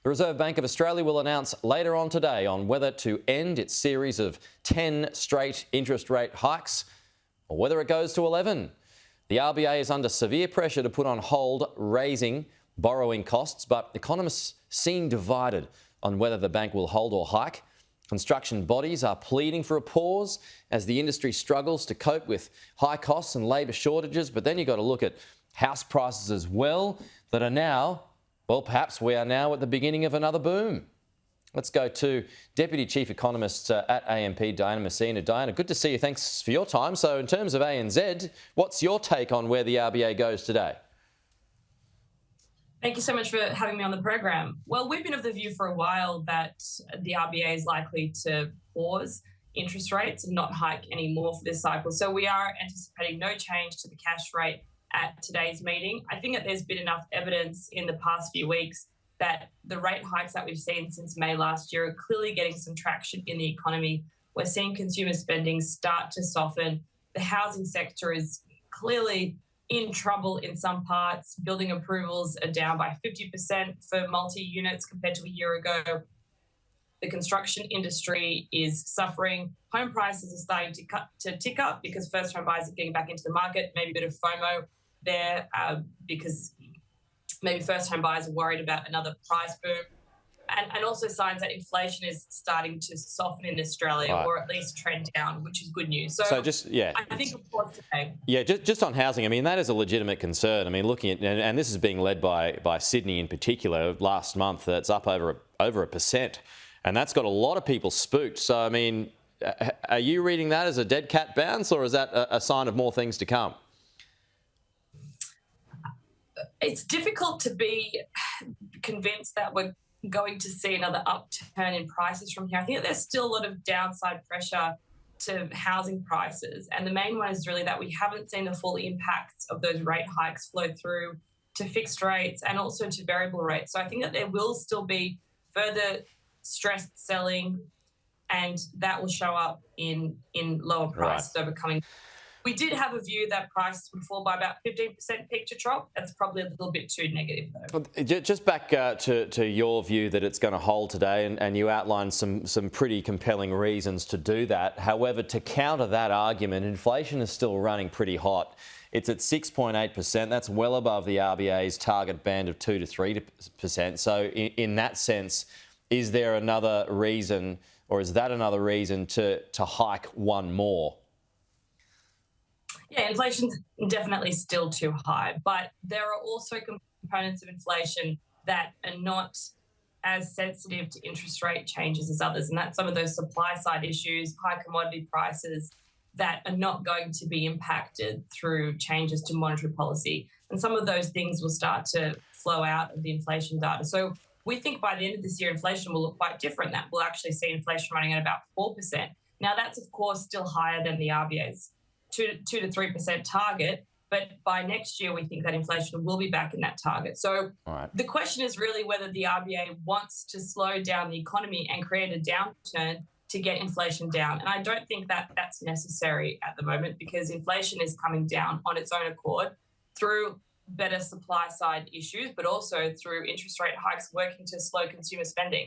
The Reserve Bank of Australia will announce later on today on whether to end its series of 10 straight interest rate hikes or whether it goes to 11. The RBA is under severe pressure to put on hold raising borrowing costs, but economists seem divided on whether the bank will hold or hike. Construction bodies are pleading for a pause as the industry struggles to cope with high costs and labour shortages, but then you've got to look at house prices as well that are now, well, perhaps we are now at the beginning of another boom. Let's go to Deputy Chief Economist at AMP, Diana Mousina. Diana, good to see you. Thanks for your time. So in terms of ANZ, what's your take on where the RBA goes today? Thank you so much for having me on the program. Well, we've been of the view for a while that the RBA is likely to pause interest rates and not hike any more for this cycle. So we are anticipating no change to the cash rate at today's meeting. I think that there's been enough evidence in the past few weeks that the rate hikes that we've seen since May last year are clearly getting some traction in the economy. We're seeing consumer spending start to soften. The housing sector is clearly in trouble in some parts. Building approvals are down by 50% for multi-units compared to a year ago. The construction industry is suffering. Home prices are starting to tick up because first-home buyers are getting back into the market. Maybe a bit of FOMO there because maybe first-home buyers are worried about another price boom. And also signs that inflation is starting to soften in Australia, right, or at least trend down, which is good news. So just, yeah, I think of course today. Yeah, just on housing, I mean, that is a legitimate concern. I mean, looking at, and this is being led by Sydney in particular, last month, that's up over 1%. And that's got a lot of people spooked. So, I mean, are you reading that as a dead cat bounce, or is that a sign of more things to come? It's difficult to be convinced that we're going to see another upturn in prices from here. I think that there's still a lot of downside pressure to housing prices. And the main one is really that we haven't seen the full impacts of those rate hikes flow through to fixed rates and also to variable rates. So I think that there will still be further stressed selling, and that will show up in lower prices over coming. We did have a view that prices would fall by about 15% peak to trough. That's probably a little bit too negative, though. Just back to your view that it's going to hold today, and you outlined some pretty compelling reasons to do that. However, to counter that argument, inflation is still running pretty hot. It's at 6.8%. That's well above the RBA's target band of 2 to 3%. So in that sense, is there another reason, or is that another reason to hike one more? Yeah, inflation's definitely still too high, but there are also components of inflation that are not as sensitive to interest rate changes as others, and that's some of those supply side issues, high commodity prices that are not going to be impacted through changes to monetary policy. And some of those things will start to flow out of the inflation data. So we think by the end of this year, inflation will look quite different. That we'll actually see inflation running at about 4%. Now, that's, of course, still higher than the RBA's 2 to 3% target, but by next year we think that inflation will be back in that target. So the question is really whether the RBA wants to slow down the economy and create a downturn to get inflation down. And I don't think that that's necessary at the moment, because inflation is coming down on its own accord through better supply side issues, but also through interest rate hikes working to slow consumer spending.